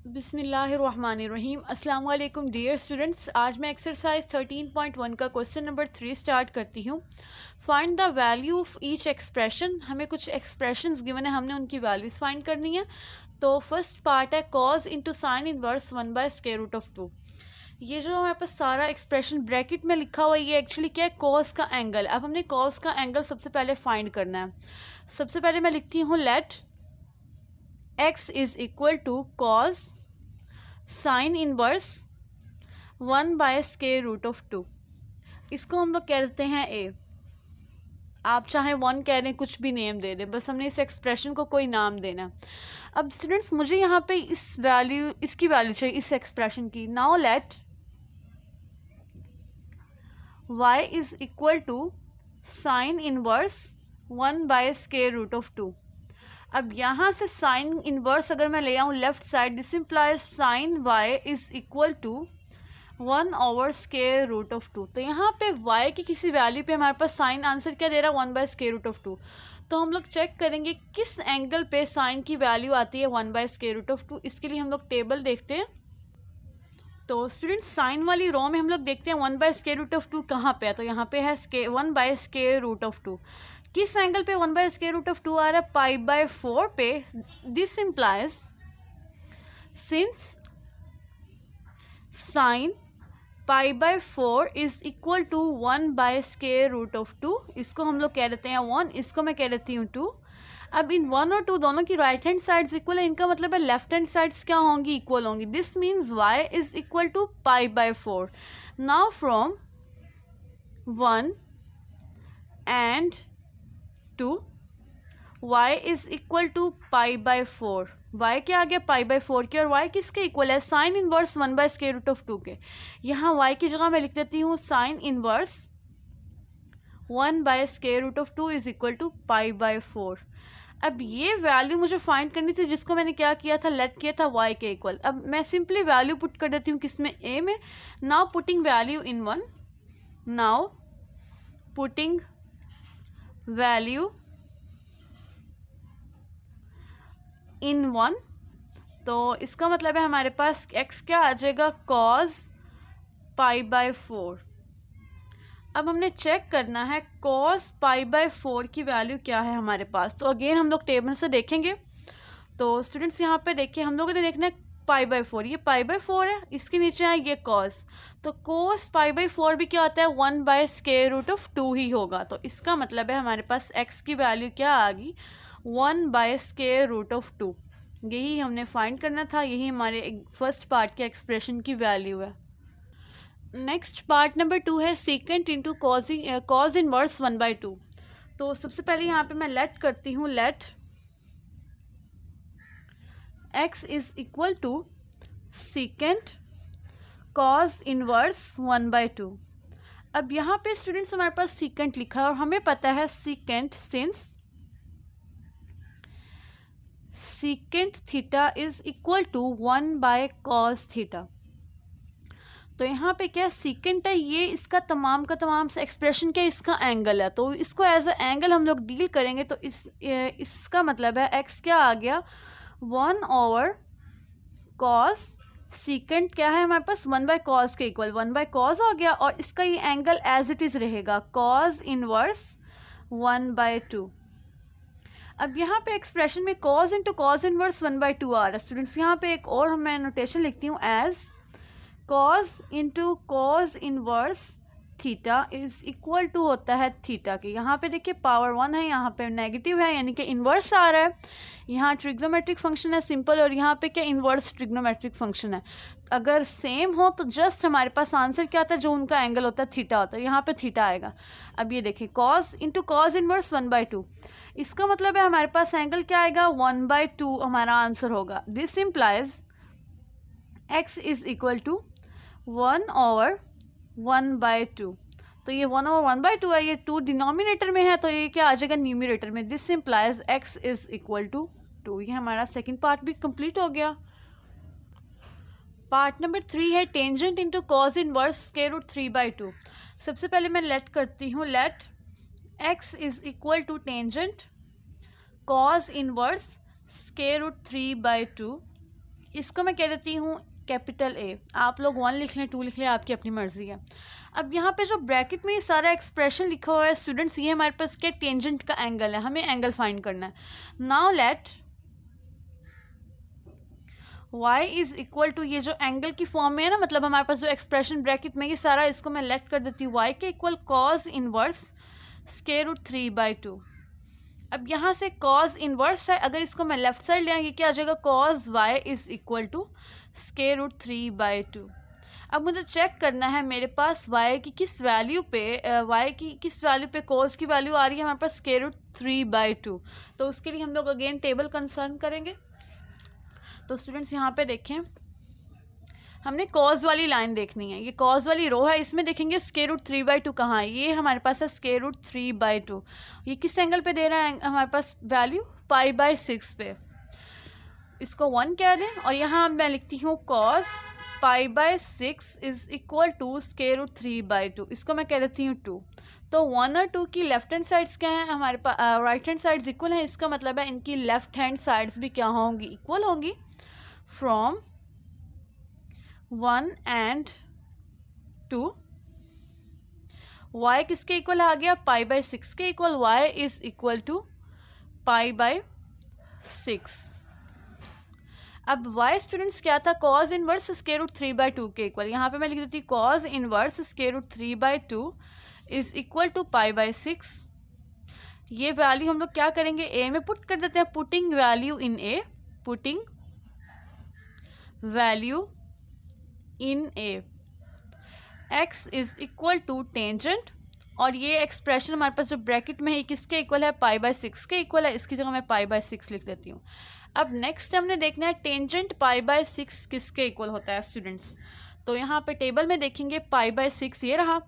बिस्मिल्लाहिर्रहमानिर्रहीम। अस्सलाम वालेकुम डियर स्टूडेंट्स। आज मैं एक्सरसाइज 13.1 का क्वेश्चन नंबर 3 स्टार्ट करती हूँ। Find the value of each expression. हमें कुछ एक्सप्रेशंस गिवन है, हमने उनकी वैल्यूज़ फाइंड करनी है। तो फर्स्ट पार्ट है कॉज इंटू साइन इनवर्स 1/√2। ये जो हमारे पास सारा एक्सप्रेशन ब्रैकेट में लिखा हुआ है, ये एक्चुअली क्या है, कॉज का एंगल। अब हमने कॉज का एंगल सबसे पहले फाइंड करना है। सबसे पहले मैं लिखती हूँ let x is equal to cos sine inverse 1/√2। इसको हम लोग कहते हैं a। आप चाहे 1 कह दें, कुछ भी नेम दे दें, बस हमने इस एक्सप्रेशन को कोई नाम देना है। अब स्टूडेंट्स मुझे यहाँ पे इसकी वैल्यू चाहिए, इस एक्सप्रेशन की। Now let y is equal to sine inverse 1/√2। अब यहाँ से साइन इनवर्स अगर मैं ले आऊँ left side, this implies sine y is equal to 1/√2। तो यहाँ पे y की किसी वैल्यू पे हमारे पास साइन आंसर क्या दे रहा है, 1/√2। तो हम लोग चेक करेंगे किस एंगल पे साइन की वैल्यू आती है 1/√2। इसके लिए हम लोग टेबल देखते हैं। तो स्टूडेंट्स साइन वाली रो में हम लोग देखते हैं 1/√2 कहाँ पे है। तो यहाँ पे है 1/√2। किस एंगल पे 1/√2 आ रहा है, π/4 पे। This implies since sine π/4 is equal to 1/√2, इसको हम लोग कह देते हैं 1, इसको मैं कह देती हूँ 2। अब इन 1 और 2 दोनों की राइट हैंड साइड्स इक्वल है, इनका मतलब है लेफ्ट हैंड साइड्स क्या होंगी, इक्वल होंगी। This means y is equal to π/4। Now from 1 and 2 y is equal to π/4। y क्या आ गया, π/4 के, और y किसके इक्वल है, साइन इनवर्स 1/√2 के। यहाँ y की जगह मैं लिख देती हूँ sine inverse 1/√2 is equal to π/4। अब ये वैल्यू मुझे फाइंड करनी थी, जिसको मैंने क्या किया था, लेट किया था y के इक्वल। अब मैं सिंपली वैल्यू पुट कर देती हूँ किसमें, a में। नाउ पुटिंग वैल्यू इन 1, नाउ पुटिंग वैल्यू इन 1। तो इसका मतलब है हमारे पास x क्या आ जाएगा, cos π/4। अब हमने चेक करना है cos π/4 की वैल्यू क्या है हमारे पास। तो अगेन हम लोग टेबल से देखेंगे। तो स्टूडेंट्स यहाँ पे देखिए, हम लोगों ने देखना है π/4, ये π/4 है, इसके नीचे है ये cos। तो cos π/4 भी क्या होता है, 1/√2 ही होगा। तो इसका मतलब है हमारे पास x की वैल्यू क्या आ गई, 1/√2। यही हमने फाइंड करना था, यही हमारे फर्स्ट पार्ट के एक्सप्रेशन की वैल्यू है। नेक्स्ट पार्ट नंबर 2 है सीकेंट इंटू कॉज इनवर्स 1/2। तो सबसे पहले यहाँ पे मैं लेट करती हूँ, let x is equal to secant cos inverse 1/2। अब यहाँ पे स्टूडेंट्स हमारे पास सीकेंट लिखा है, और हमें पता है secant since secant theta is equal to 1/cos theta. तो यहाँ पे क्या सीकेंट है, ये इसका तमाम का तमाम से एक्सप्रेशन क्या, इसका एंगल है। तो इसको एज अ एंगल हम लोग डील करेंगे। तो इसका मतलब है x क्या आ गया, 1/cos। सीकेंट क्या है हमारे पास, 1/cos के इक्वल, 1/cos हो गया, और इसका ये एंगल एज इट इज़ रहेगा, cos इनवर्स 1/2। अब यहाँ पे एक्सप्रेशन में cos इंटू cos इनवर्स 1/2 आ रहा है। स्टूडेंट्स यहाँ पे एक और मैं नोटेशन लिखती हूँ, as cos into cos inverse theta is equal to होता है थीटा के। यहाँ पे देखिए पावर 1 है, यहाँ पे नेगेटिव है, यानी कि इन्वर्स आ रहा है। यहाँ ट्रिग्नोमेट्रिक फंक्शन है सिंपल, और यहाँ पे क्या इन्वर्स ट्रिग्नोमेट्रिक फंक्शन है। अगर सेम हो तो जस्ट हमारे पास आंसर क्या आता है, जो उनका एंगल होता है थीटा होता है, यहाँ पे थीटा आएगा। अब ये देखिए cos इंटू cos इनवर्स 1/2, इसका मतलब है हमारे पास एंगल क्या आएगा, 1/2 हमारा आंसर होगा। This implies x is equal to 1/1/2। तो ये 1/1/2 है, ये 2 डिनोमिनेटर में है, तो ये क्या आ जाएगा, न्यूमरेटर में। This implies x is equal to 2। ये हमारा सेकंड पार्ट भी कंप्लीट हो गया। पार्ट नंबर 3 है टेंजेंट इंटू कॉज इनवर्स √3/2। सबसे पहले मैं लेट करती हूँ, let x is equal to tangent cos inverse √3/2 इसको मैं कह देती हूँ कैपिटल ए। आप लोग 1 लिख लें, 2 लिख लें, आपकी अपनी मर्जी है। अब यहाँ पे जो ब्रैकेट में ये सारा एक्सप्रेशन लिखा हुआ है स्टूडेंट्स, ये हमारे पास क्या टेंजेंट का एंगल है, हमें एंगल फाइंड करना है। Now let y is equal to, ये जो एंगल की फॉर्म में है ना, मतलब हमारे पास जो एक्सप्रेशन ब्रैकेट में, ये सारा इसको मैं लेट कर देती हूँ y के equal cos inverse square root 3/2। अब यहाँ से कॉज इनवर्स है, अगर इसको मैं लेफ्ट साइड ले आएंगे क्या आ जाएगा, cos y is equal to square root 3/2। अब मुझे चेक करना है मेरे पास y की किस वैल्यू पे कॉज की वैल्यू आ रही है हमारे पास स्क्वायर रूट 3/2। तो उसके लिए हम लोग अगेन टेबल कंसर्न करेंगे। तो स्टूडेंट्स यहाँ पे देखें, हमने कॉज वाली लाइन देखनी है, ये कॉज वाली रो है, इसमें देखेंगे स्क्वायर रूट 3/2 कहाँ है, ये हमारे पास है स्क्वायर रूट 3/2। ये किस एंगल पे दे रहा है हमारे पास वैल्यू, π/6 पे, इसको 1 कह दें। और यहाँ मैं लिखती हूँ cos π/6 is equal to square root 3/2, इसको मैं कह देती हूँ 2। तो 1 और 2 की लेफ्ट हैंड साइड्स क्या हैं हमारे पास, राइट हैंड साइड्स इक्वल हैं, इसका मतलब है इनकी लेफ्ट हैंड साइड्स भी क्या होंगी, इक्वल होंगी। फ्रॉम 1 and 2 y किसके इक्वल आ गया, π/6 के equal, y is equal to π/6। अब y स्टूडेंट्स क्या था, कॉज इनवर्स स्क्वायर रूट 3/2 के इक्वल, यहाँ पे मैं लिख देती cos inverse square root 3/2 is equal to π/6। ये वैल्यू हम लोग क्या करेंगे, a में पुट कर देते हैं, putting value in a, putting value in a, x is equal to tangent, और ये एक्सप्रेशन हमारे पास जो ब्रैकेट में है किसके इक्वल है, π/6 के इक्वल है, इसकी जगह मैं π/6 लिख देती हूँ। अब नेक्स्ट हमने देखना है टेंजेंट π/6 किसके इक्वल होता है स्टूडेंट्स। तो यहाँ पे टेबल में देखेंगे π/6 ये रहा,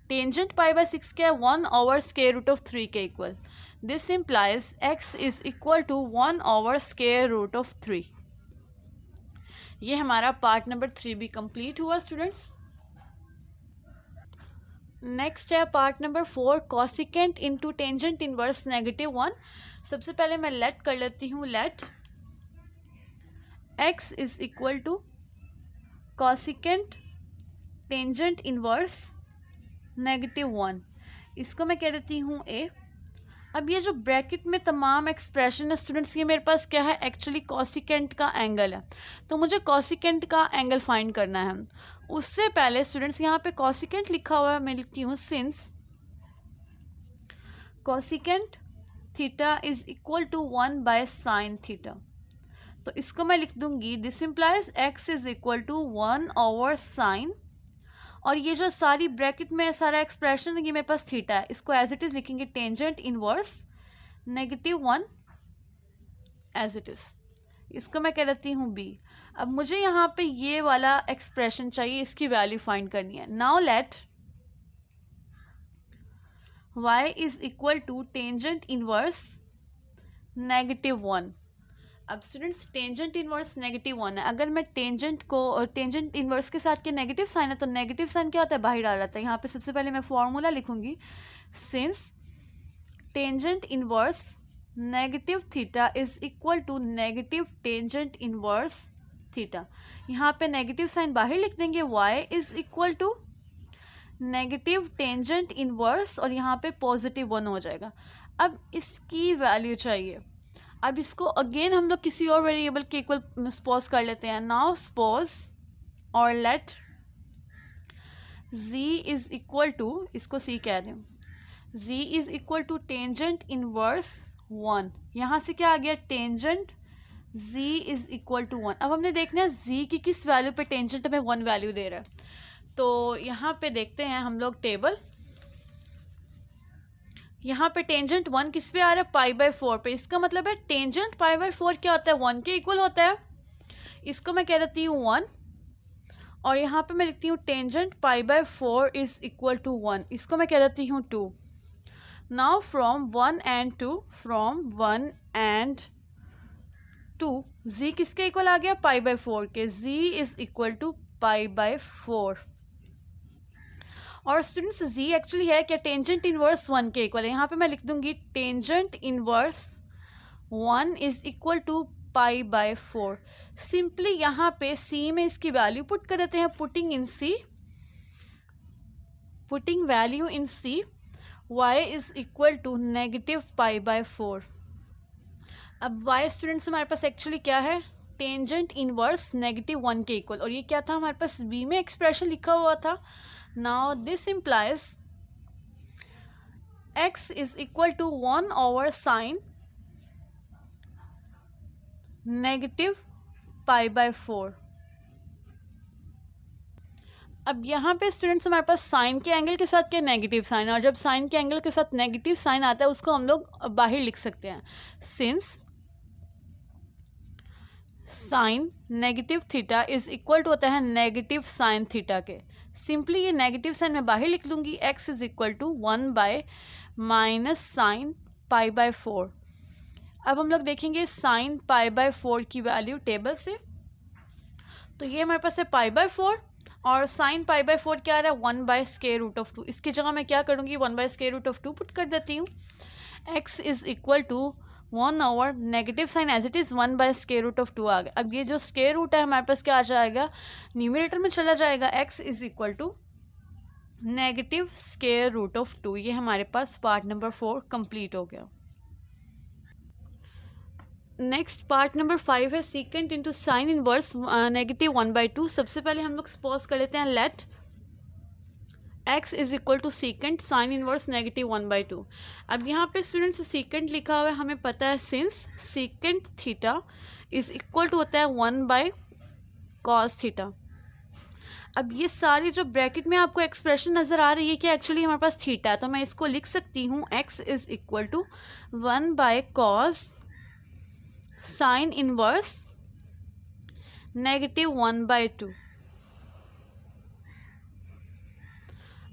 टेंजेंट π/6 क्या है, 1/√3 के equal. This implies x is equal to 1/√3। ये हमारा पार्ट नंबर 3 भी कंप्लीट हुआ स्टूडेंट्स। नेक्स्ट है part number 4, cosecant into tangent inverse -1। सबसे पहले मैं लेट कर लेती हूँ, let x is equal to cosecant tangent inverse -1, इसको मैं कह देती हूँ a। अब ये जो ब्रैकेट में तमाम एक्सप्रेशन है स्टूडेंट्स, ये मेरे पास क्या है, एक्चुअली कॉसिकेंट का एंगल है, तो मुझे कॉसिकेंट का एंगल फाइंड करना है। उससे पहले स्टूडेंट्स यहाँ पे कॉसिकेंट लिखा हुआ है, मैं लिखती हूँ since cosecant theta is equal to 1/sin theta, तो इसको मैं लिख दूंगी this implies x is equal to 1/sin, और ये जो सारी ब्रैकेट में सारा एक्सप्रेशन ये मेरे पास थीटा है, इसको एज इट इज़ लिखेंगे tangent inverse -1 as it is, इसको मैं कह देती हूँ b। अब मुझे यहाँ पे ये वाला एक्सप्रेशन चाहिए, इसकी वैल्यू फाइंड करनी है। Now let y is equal to tangent inverse -1। अब स्टूडेंट्स टेंजेंट इनवर्स -1 है, अगर मैं टेंजेंट इनवर्स के साथ के नेगेटिव साइन है, तो नेगेटिव साइन क्या होता है, बाहर आ जाता है। यहाँ पे सबसे पहले मैं फॉर्मूला लिखूंगी, since tangent inverse negative theta is equal to negative tangent inverse theta. यहाँ पे नेगेटिव साइन बाहर लिख देंगे, y is equal to negative tangent inverse, और यहाँ पे +1 हो जाएगा। अब इसकी वैल्यू चाहिए, अब इसको अगेन हम लोग किसी और वेरिएबल के इक्वल सपोज कर लेते हैं। नाउ सपोज और let z is equal to, इसको c कह दें, z is equal to tangent inverse 1। यहाँ से क्या आ गया, tangent z is equal to 1। अब हमने देखना है z की किस वैल्यू पे टेंजेंट हमें 1 वैल्यू दे रहा है, तो यहाँ पे देखते हैं हम लोग टेबल, यहाँ पे टेंजेंट 1 किस पे आ रहा है, π/4 पे, इसका मतलब है टेंजेंट π/4 क्या होता है, 1 के इक्वल होता है, इसको मैं कह देती हूँ 1। और यहाँ पे मैं लिखती हूँ टेंजेंट π/4 इज इक्वल टू 1, इसको मैं कह देती हूँ 2। Now from 1 and 2, from 1 and 2 z किसके इक्वल आ गया, π/4 के, z इज इक्वल टू π/4। और स्टूडेंट्स z एक्चुअली है क्या, टेंजेंट इनवर्स 1 के इक्वल है, यहाँ पे मैं लिख दूंगी tangent inverse 1 is equal to π/4। Simply यहाँ पे c में इसकी वैल्यू पुट कर देते हैं, putting value in c, y is equal to -π/4। अब y स्टूडेंट्स हमारे पास एक्चुअली क्या है, टेंजेंट इनवर्स -1 के इक्वल, और ये क्या था हमारे पास b में एक्सप्रेशन लिखा हुआ था। Now this implies x is equal to 1/sin -π/4। अब यहाँ पे स्टूडेंट्स हमारे पास साइन के एंगल के साथ क्या नेगेटिव साइन, और जब साइन के एंगल के साथ नेगेटिव साइन आता है उसको हम लोग बाहर लिख सकते हैं, since sine negative theta is equal to होता है नेगेटिव साइन थीटा के। सिंपली ये नेगेटिव साइन मैं बाहर लिख लूँगी, x is equal to 1/-sin π/4। अब हम लोग देखेंगे साइन π/4 की वैल्यू टेबल से, तो ये हमारे पास है π/4 और साइन π/4 क्या आ रहा है 1/√2। इसकी जगह मैं क्या करूँगी 1/√2 पुट कर देती हूँ। x is equal to 1/, negative sine as it is 1/√2 आ गया। अब ये जो स्क्वायर रूट है हमारे पास क्या आ जाएगा, न्यूमरेटर में चला जाएगा, x इज इक्वल टू -√2। ये हमारे पास पार्ट नंबर 4 कंप्लीट हो गया। नेक्स्ट पार्ट नंबर 5 है सीकेंट इंटू साइन इनवर्स -1/2। सबसे पहले हम लोग सपोज कर लेते हैं let x is equal to secant sine inverse -1/2। अब यहाँ पे स्टूडेंट्स सीकेंट लिखा हुआ है, हमें पता है since secant theta is equal to होता है 1/cos थीटा। अब ये सारी जो ब्रैकेट में आपको एक्सप्रेशन नज़र आ रही है कि एक्चुअली हमारे पास थीटा है, तो मैं इसको लिख सकती हूँ x is equal to 1/cos sine inverse -1/2।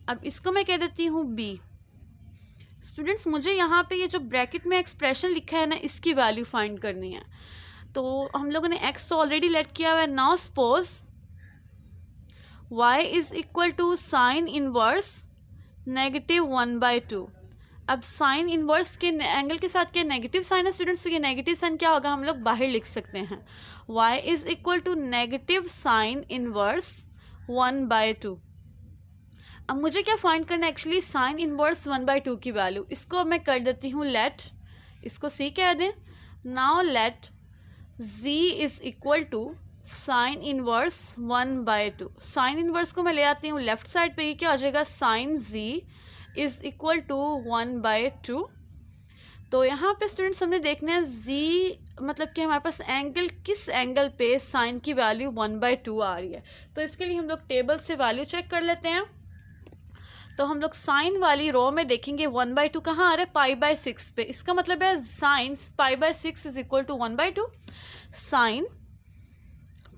अब इसको मैं कह देती हूँ b। स्टूडेंट्स मुझे यहाँ पे ये जो ब्रैकेट में एक्सप्रेशन लिखा है ना, इसकी वैल्यू फाइंड करनी है। तो हम लोगों ने x तो ऑलरेडी लेट किया हुआ है। Now suppose y is equal to sine inverse -1/2। अब साइन इनवर्स के एंगल के साथ क्या नेगेटिव साइन है स्टूडेंट्स, तो ये नेगेटिव साइन क्या होगा हम लोग बाहर लिख सकते हैं, y is equal to negative sine inverse 1/2। अब मुझे क्या फाइंड करना है एक्चुअली साइन इनवर्स 1/2 की वैल्यू। इसको मैं कर देती हूँ लेट, इसको c कह दें। Now let z is equal to sine inverse 1/2। Sine inverse को मैं ले आती हूँ लेफ्ट साइड पे, ये क्या हो जाएगा sine z is equal to 1/2। तो यहाँ पे स्टूडेंट्स हमने देखना है z मतलब कि हमारे पास एंगल किस एंगल पे साइन की वैल्यू 1/2 आ रही है। तो इसके लिए हम लोग टेबल से वैल्यू चेक कर लेते हैं। तो हम लोग साइन वाली रो में देखेंगे 1/2 कहाँ आ रहा है π/6 पे। इसका मतलब है sine π/6 is equal to 1/2। Sine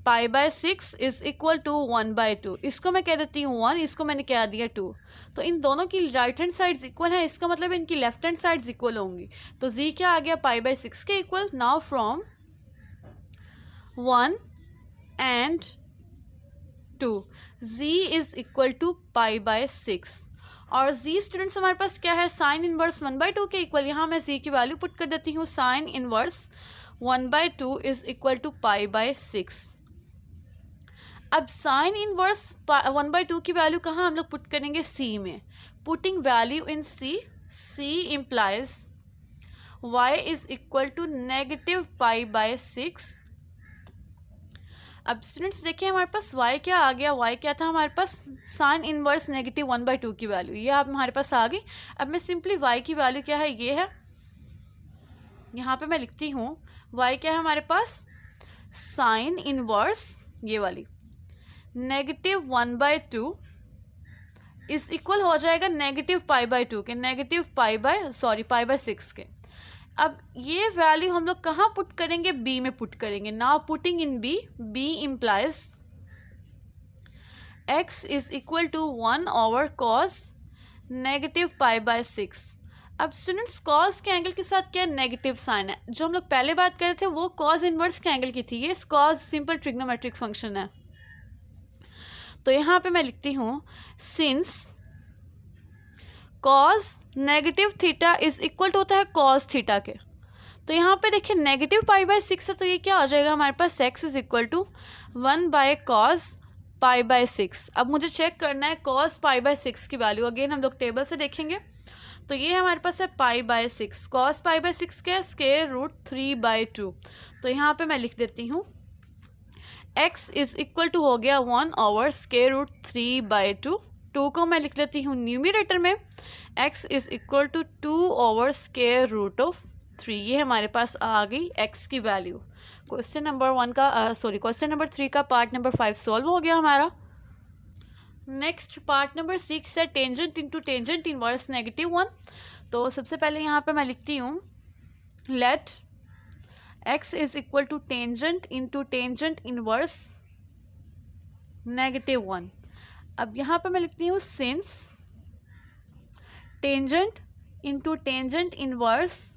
π/6 is equal to 1/2। इसको मैं कह देती हूँ 1, इसको मैंने कह दिया 2। तो इन दोनों की राइट हैंड साइड्स इक्वल है, इसका मतलब इनकी लेफ्ट हैंड साइड्स इक्वल होंगी। तो z क्या आ गया π/6 के equal. Now from 1 and 2 z is equal to π/6। और z स्टूडेंट्स हमारे पास क्या है साइन इनवर्स 1/2 के इक्वल। यहाँ मैं z की वैल्यू पुट कर देती हूँ, sine inverse 1/2 is equal to π/6। अब साइन इनवर्स 1/2 की वैल्यू कहाँ हम लोग पुट करेंगे c में। Putting value in c, c implies y is equal to -π/6। अब स्टूडेंट्स देखिए हमारे पास y क्या आ गया, y क्या था हमारे पास साइन इनवर्स -1/2 की वैल्यू, ये आप हमारे पास आ गई। अब मैं सिंपली y की वैल्यू क्या है ये है, यहाँ पे मैं लिखती हूँ y क्या है हमारे पास साइन इनवर्स ये वाली -1/2 इस इक्वल हो जाएगा -π/2 के, π/6 के। अब ये वैल्यू हम लोग कहाँ पुट करेंगे b में पुट करेंगे। Now putting in b, b implies x is equal to 1/cos -π/6। अब स्टूडेंट्स कॉस के एंगल के साथ क्या नेगेटिव साइन है, जो हम लोग पहले बात कर रहे थे वो कॉस इनवर्स के एंगल की थी, ये कॉस सिंपल ट्रिग्नोमेट्रिक फंक्शन है। तो यहाँ पे मैं लिखती हूँ since cos negative theta is equal to होता है कॉस थीटा के। तो यहाँ पे देखिए नेगेटिव पाई बाय 6 है, तो ये क्या हो जाएगा हमारे पास x is equal to 1 by cos pi by 6। अब मुझे चेक करना है कॉस पाई बाय 6 की वैल्यू, अगेन हम लोग टेबल से देखेंगे। तो ये हमारे पास है पाई बाय 6, कॉस पाई बाय 6 क्या है, स्क्वायर रूट 3/2। तो यहाँ पे मैं लिख देती हूँ x इज इक्वल टू हो गया 1 ओवर स्क्वायर रूट 3/2। 2 को मैं लिख लेती हूँ न्यूमरेटर में, x is equal to 2 over square root of 3। ये हमारे पास आ गई x की वैल्यू। क्वेश्चन नंबर 3 का पार्ट नंबर 5 सॉल्व हो गया हमारा। नेक्स्ट पार्ट नंबर 6 है टेंजेंट इंटू टेंजेंट इनवर्स -1। तो सबसे पहले यहाँ पे मैं लिखती हूँ let x is equal to tangent into tangent inverse -1। अब यहाँ पे मैं लिखती हूँ since tangent into tangent inverse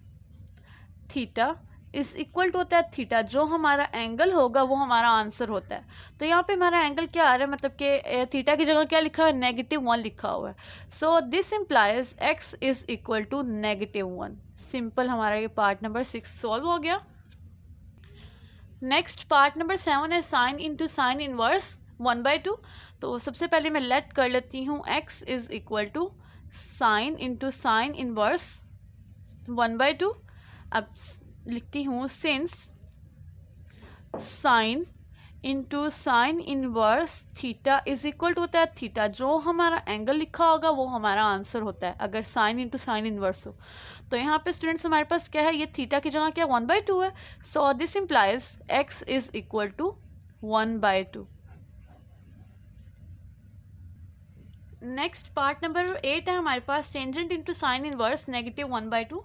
theta is equal to होता है थीटा, जो हमारा एंगल होगा वो हमारा आंसर होता है। तो यहाँ पे हमारा एंगल क्या आ रहा है, मतलब कि थीटा की जगह क्या लिखा है, -1 लिखा हुआ है। So this implies x is equal to -1। Simple, हमारा ये पार्ट नंबर 6 सॉल्व हो गया। नेक्स्ट पार्ट नंबर 7 है साइन इंटू साइन इनवर्स 1/2। तो सबसे पहले मैं लेट कर लेती हूँ x is equal to sine into sine inverse 1/2। अब लिखती हूँ since sine into sine inverse theta is equal to होता है थीटा, जो हमारा एंगल लिखा होगा वो हमारा आंसर होता है अगर साइन इंटू साइन इनवर्स हो। तो यहाँ पे स्टूडेंट्स हमारे पास क्या है, ये थीटा की जगह क्या 1/2 है। So this implies x is equal to 1/2। Next part number 8 है हमारे पास टेंजेंट इंटू साइन इनवर्स -1/2।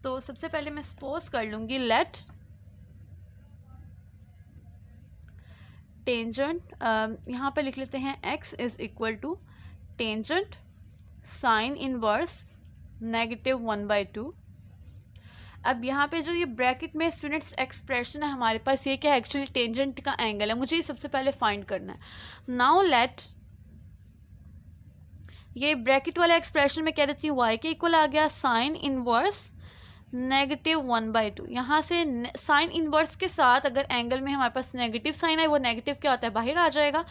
तो सबसे पहले मैं सपोज कर लूँगी लेट टेंजेंट, यहाँ पे लिख लेते हैं x is equal to tangent sine inverse -1/2। अब यहाँ पे जो ये ब्रैकेट में स्टूडेंट्स एक्सप्रेशन है हमारे पास, ये क्या है, एक्चुअली टेंजेंट का एंगल है, मुझे ये सबसे पहले फाइंड करना है। नाउ लेट ये ब्रैकेट वाला एक्सप्रेशन में कह देती हूँ y के इक्वल आ गया साइन इनवर्स -1/2। यहाँ से साइन इनवर्स के साथ अगर एंगल में हमारे पास नेगेटिव साइन है, वो नेगेटिव क्या होता है, बाहर आ जाएगा।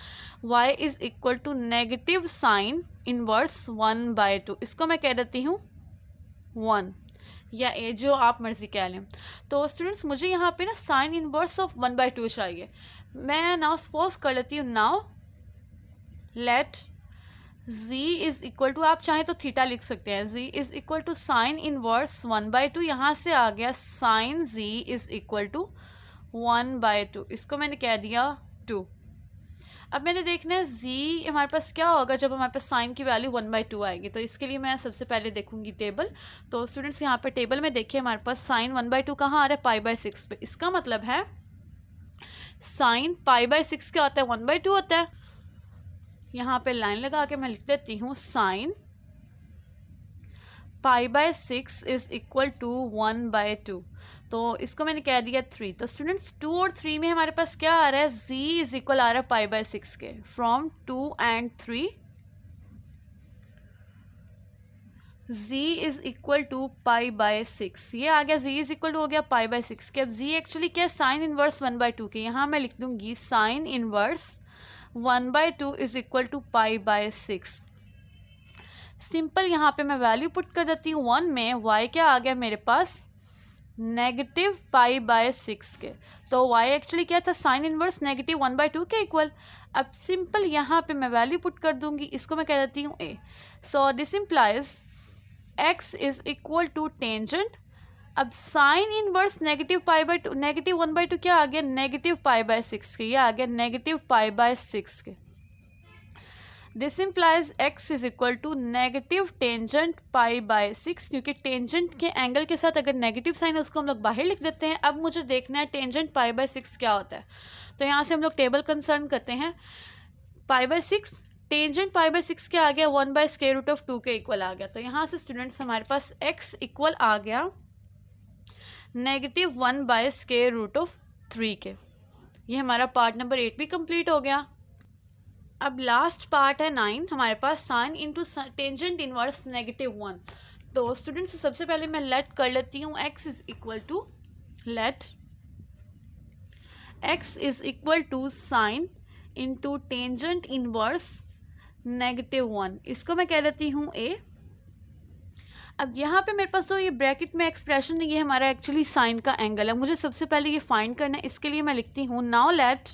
y is equal to negative sine inverse 1/2। इसको मैं कह देती हूँ 1 या a, जो आप मर्जी कह लें। तो स्टूडेंट्स मुझे यहाँ पे ना साइन इनवर्स ऑफ 1/2 चाहिए। मैं नाउ सपोज कर लेती हूँ, now let z is equal to, आप चाहें तो थीटा लिख सकते हैं, z is equal to sine inverse 1/2। यहाँ से आ गया sine z is equal to 1/2। इसको मैंने कह दिया 2। अब मैंने देखना है z हमारे पास क्या होगा जब हमारे पास साइन की वैल्यू 1/2 आएगी। तो इसके लिए मैं सबसे पहले देखूंगी टेबल। तो स्टूडेंट्स यहाँ पे टेबल में देखिए हमारे पास साइन 1/2 कहाँ आ रहा है, π/6 पे। इसका मतलब है साइन π/6 क्या होता है, 1/2 होता है। यहाँ पे लाइन लगा के मैं लिख देती हूँ साइन π/6 इज इक्वल टू 1/2। तो इसको मैंने कह दिया 3। तो स्टूडेंट्स 2 और 3 में हमारे पास क्या आ रहा है, z इज इक्वल आ रहा है π/6 के। From 2 and 3 z is equal to π/6। ये आ गया, z इज इक्वल टू हो गया π/6 के। अब z एक्चुअली क्या है, साइन इनवर्स 1/2 के। यहाँ मैं लिख दूंगी sine inverse 1/2 is equal to π/6। Simple, यहाँ पे मैं वैल्यू पुट कर देती हूँ 1 में। y क्या आ गया मेरे पास, नेगेटिव π/6 के। तो y एक्चुअली क्या था, साइन इनवर्स -1/2 के इक्वल। अब सिंपल यहाँ पे मैं वैल्यू पुट कर दूंगी, इसको मैं कह देती हूँ a। So this implies x is equal to tangent. अब साइन इनवर्स -1/2 क्या आ गया, -π/6 के। ये आ गया -π/6 के। This implies x is equal to negative tangent π/6, क्योंकि टेंजेंट के एंगल के साथ अगर नेगेटिव साइन है उसको हम लोग बाहर लिख देते हैं। अब मुझे देखना है टेंजेंट π/6 क्या होता है। तो यहाँ से हम लोग टेबल कंसर्न करते हैं। π/6 टेंजेंट π/6 क्या आ गया, 1/√2 के इक्वल आ गया। तो यहाँ से स्टूडेंट्स हमारे पास x इक्वल आ गया -1/√3 के। ये हमारा पार्ट नंबर 8 भी कंप्लीट हो गया। अब लास्ट पार्ट है 9 हमारे पास, साइन इंटू टेंजेंट इनवर्स -1। तो स्टूडेंट्स सबसे पहले मैं लेट कर लेती हूँ x is equal to let x is equal to sine into tangent inverse -1, इसको मैं कह देती हूँ a। अब यहाँ पे मेरे पास तो ये ब्रैकेट में एक्सप्रेशन है, ये हमारा एक्चुअली साइन का एंगल है। मुझे सबसे पहले ये फाइंड करना है, इसके लिए मैं लिखती हूँ now let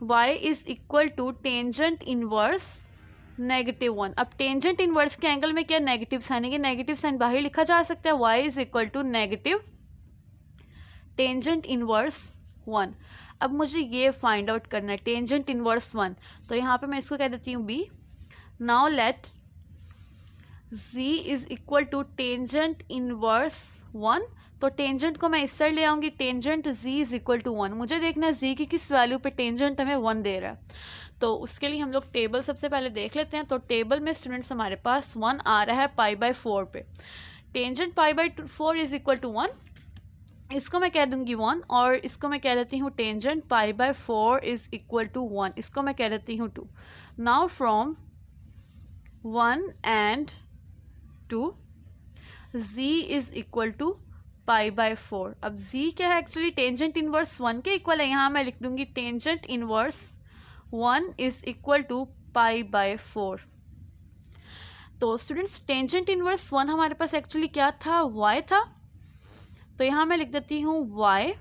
y is equal to tangent inverse -1। अब टेंजेंट इनवर्स के एंगल में क्या नेगेटिव साइन है, ये नेगेटिव साइन बाहर लिखा जा सकता है। y is equal to negative tangent inverse 1। अब मुझे ये फाइंड आउट करना है टेंजेंट इनवर्स 1, तो यहाँ पे मैं इसको कह देती हूँ b। Now let z is equal to tangent inverse 1, तो टेंजेंट को मैं इस साइड ले आऊँगी, tangent z is equal to 1। मुझे देखना है z की किस वैल्यू पे टेंजेंट हमें 1 दे रहा है, तो उसके लिए हम लोग टेबल सबसे पहले देख लेते हैं। तो टेबल में स्टूडेंट्स हमारे पास 1 आ रहा है π/4 पे। टेंजेंट π/4 इज इक्वल टू 1, इसको मैं कह दूंगी 1, और इसको मैं कह देती हूँ टेंजेंट π/4 इज इक्वल टू 1, इसको मैं कह देती हूँ 2। Now from 1 and 2 z is equal to π/4। अब z क्या है, एक्चुअली टेंजेंट इनवर्स 1 के इक्वल है। यहाँ मैं लिख दूंगी tangent inverse 1 is equal to π/4। तो स्टूडेंट्स टेंजेंट इनवर्स 1 हमारे पास एक्चुअली क्या था, y था, तो यहाँ मैं लिख देती हूँ y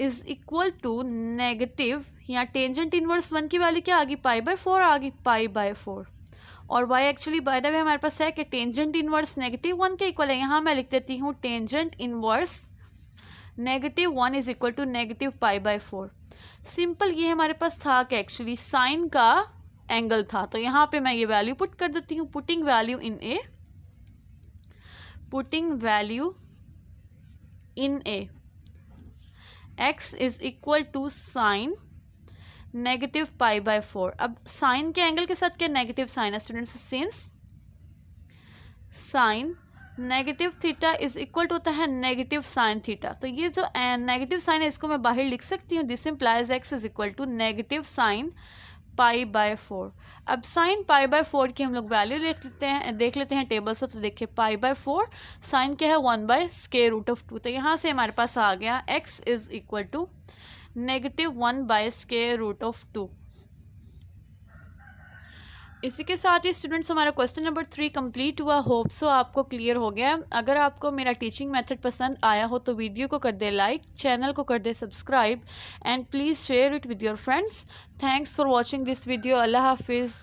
is equal to negative, यहाँ टेंजेंट इनवर्स 1 की वैल्यू क्या आ गई, π/4 आ गई, π/4। और y actually by the way हमारे पास है कि टेंजेंट इनवर्स -1 के इक्वल है। यहाँ मैं लिख देती हूँ tangent inverse -1 is equal to negative π/4। Simple, ये हमारे पास था कि एक्चुअली साइन का एंगल था, तो यहाँ पे मैं ये वैल्यू पुट कर देती हूँ। Putting value in a, putting value in a, x is equal to sine negative π/4। अब साइन के एंगल के साथ क्या नेगेटिव साइन है students, since sine negative theta is equal to होता है नेगेटिव साइन थीटा, तो ये जो नेगेटिव साइन है इसको मैं बाहर लिख सकती हूँ। This implies x is equal to negative sine π/4। अब साइन π/4 की हम लोग वैल्यू देख लेते हैं टेबल से। तो देखिए π/4 साइन क्या है, 1/√2, तो यहाँ से हमारे पास आ गया x is equal to negative 1/√2। इसी के साथ ही स्टूडेंट्स हमारा क्वेश्चन नंबर 3 कंप्लीट हुआ। होप सो आपको क्लियर हो गया। अगर आपको मेरा टीचिंग मेथड पसंद आया हो तो वीडियो को कर दे लाइक, चैनल को कर दे subscribe, and please share it with your friends. Thanks for watching this video. अल्लाह हाफिज़।